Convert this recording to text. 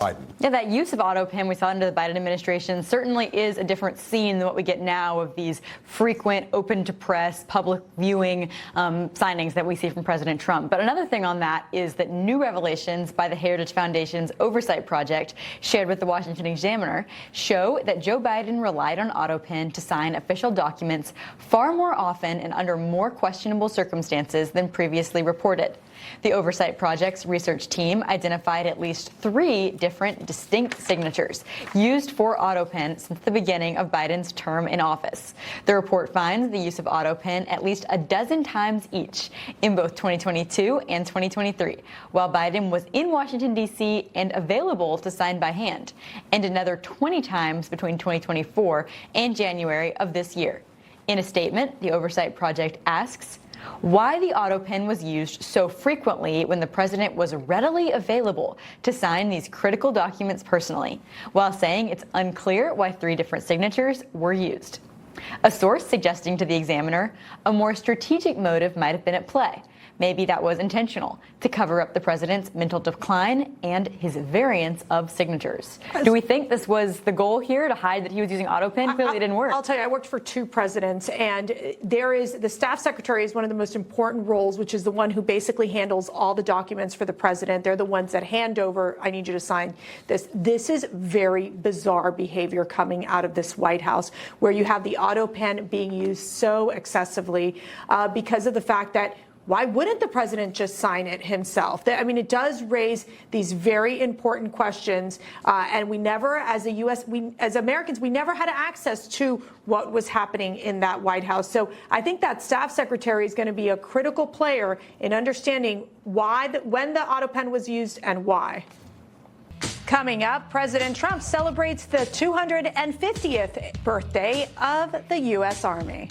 Biden. Yeah, that use of Autopen we saw under the Biden administration certainly is a different scene than what we get now of these frequent open to press, public viewing signings that we see from President Trump. But another thing on that is that new revelations by the Heritage Foundation's Oversight project shared with the Washington Examiner show that Joe Biden relied on Autopen to sign official documents far more often and under more questionable circumstances than previously reported. The Oversight Project's research team identified at least 3 different distinct signatures used for Autopen since the beginning of Biden's term in office. The report finds the use of Autopen at least a dozen times each in both 2022 and 2023, while Biden was in Washington, D.C. and available to sign by hand, and another 20 times between 2024 and January of this year. In a statement, the Oversight Project asks why the Autopen was used so frequently when the president was readily available to sign these critical documents personally, while saying it's unclear why 3 different signatures were used. A source suggesting to the Examiner a more strategic motive might have been at play. Maybe that was intentional, to cover up the president's mental decline and his variance of signatures. Do we think this was the goal here, to hide that he was using Autopen? Clearly it didn't work. I'll tell you, I worked for 2 presidents, and there is the staff secretary is one of the most important roles, which is the one who basically handles all the documents for the president. They're the ones that hand over, I need you to sign this. This is very bizarre behavior coming out of this White House, where you have the Autopen being used so excessively because of the fact that why wouldn't the president just sign it himself? I mean, it does raise these very important questions, and we never, as as Americans, we never had access to what was happening in that White House. So I think that staff secretary is going to be a critical player in understanding why, when the Autopen was used and why. Coming up, President Trump celebrates the 250th birthday of the U.S. Army.